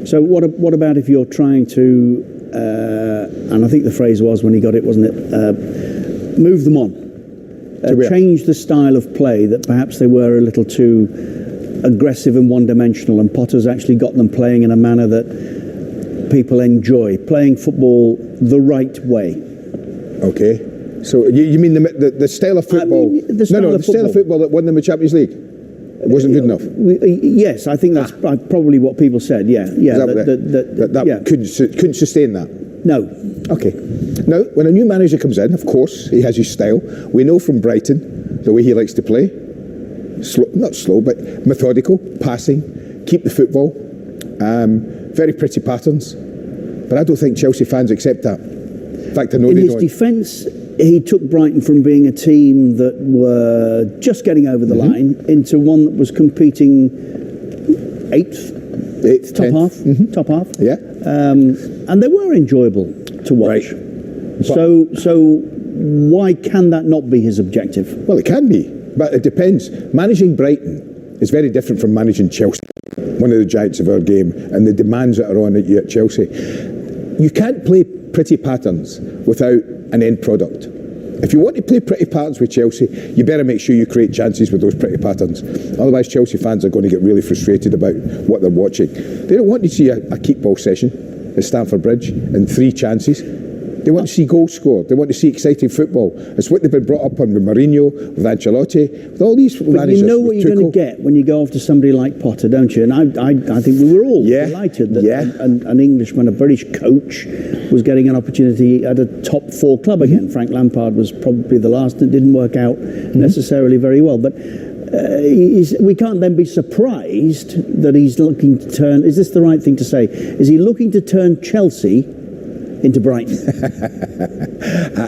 So what about if you're trying to, and I think the phrase was when he got it, wasn't it, move them on, change the style of play, that perhaps they were a little too aggressive and one-dimensional, and Potter's actually got them playing in a manner that people enjoy, playing football the right way. Okay. So you mean the style of football? The style of football that won them the Champions League? It wasn't good enough. Yes, I think that's probably what people said. Yeah. Couldn't sustain that. No. Okay. Now, when a new manager comes in, of course, he has his style. We know from Brighton the way he likes to play. Not slow, but methodical, passing, keep the football, very pretty patterns. But I don't think Chelsea fans accept that. In fact, I know they don't. In his defence, he took Brighton from being a team that were just getting over the line into one that was competing eighth, top half. Yeah. And they were enjoyable to watch. Right. So why can that not be his objective? Well, it can be, but it depends. Managing Brighton is very different from managing Chelsea, one of the giants of our game, and the demands that are on you at Chelsea. You can't play pretty patterns without an end product. If you want to play pretty patterns with Chelsea, you better make sure you create chances with those pretty patterns. Otherwise, Chelsea fans are going to get really frustrated about what they're watching. They don't want to see a keep ball session at Stamford Bridge and 3 chances. They want to see goals scored. They want to see exciting football. It's what they've been brought up on with Mourinho, with Ancelotti, with all these managers. You know what you're going to get when you go off to somebody like Potter, don't you? And I think we were all delighted that an Englishman, a British coach, was getting an opportunity at a top 4 club again. Frank Lampard was probably the last, and it didn't work out necessarily very well. But we can't then be surprised that he's looking to turn, is this the right thing to say? Is he looking to turn Chelsea into Brighton?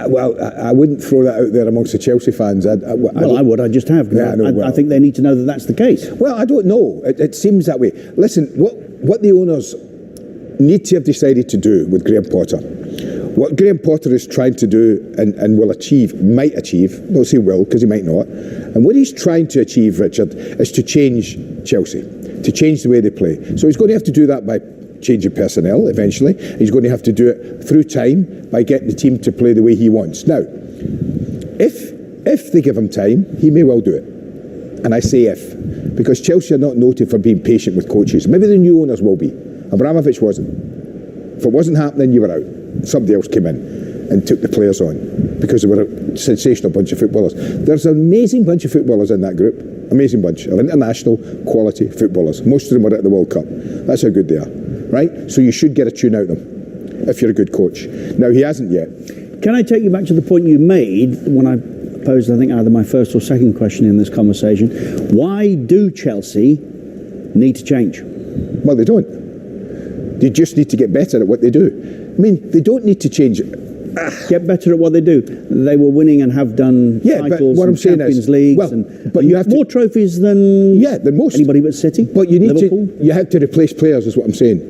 Well, I wouldn't throw that out there amongst the Chelsea fans. I would. I just have. I think they need to know that that's the case. Well, I don't know. It seems that way. Listen, what the owners need to have decided to do with Graham Potter, what Graham Potter is trying to do and will achieve, might achieve, don't say will, because he might not, and what he's trying to achieve, Richard, is to change Chelsea, to change the way they play. So he's going to have to do that by changing personnel eventually. He's going to have to do it through time by getting the team to play the way he wants. Now, if they give him time, he may well do it. And I say if, because Chelsea are not noted for being patient with coaches. Maybe the new owners will be. Abramovich wasn't. If it wasn't happening, you were out. Somebody else came in and took the players on because they were a sensational bunch of footballers. There's an amazing bunch of footballers in that group. Amazing bunch of international quality footballers. Most of them were at the World Cup. That's how good they are. Right? So you should get a tune out of them if you're a good coach. Now, he hasn't yet. Can I take you back to the point you made when I posed, I think, either my first or second question in this conversation? Why do Chelsea need to change? Well, they don't. They just need to get better at what they do. I mean, they don't need to change. Get better at what they do. They were winning and have done titles and Champions Leagues but you have more trophies than most. Anybody but City. But you need you have to replace players, is what I'm saying.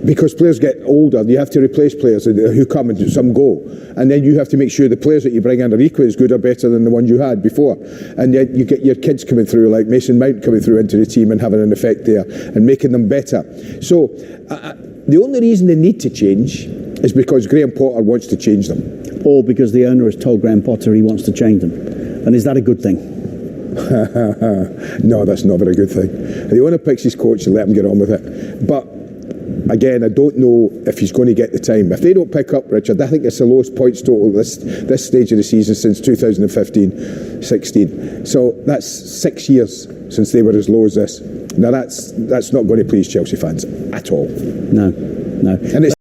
Because players get older, you have to replace players who come and some go. And then you have to make sure the players that you bring in are equally as good or better than the ones you had before. And then you get your kids coming through, like Mason Mount coming through into the team and having an effect there and making them better. So the only reason they need to change is because Graham Potter wants to change them. Or because the owner has told Graham Potter he wants to change them. And is that a good thing? No, that's not a very good thing. The owner picks his coach and let him get on with it. But again, I don't know if he's going to get the time. If they don't pick up, Richard, I think it's the lowest points total this stage of the season since 2015-16. So that's 6 years since they were as low as this. Now that's not going to please Chelsea fans at all. No. And it's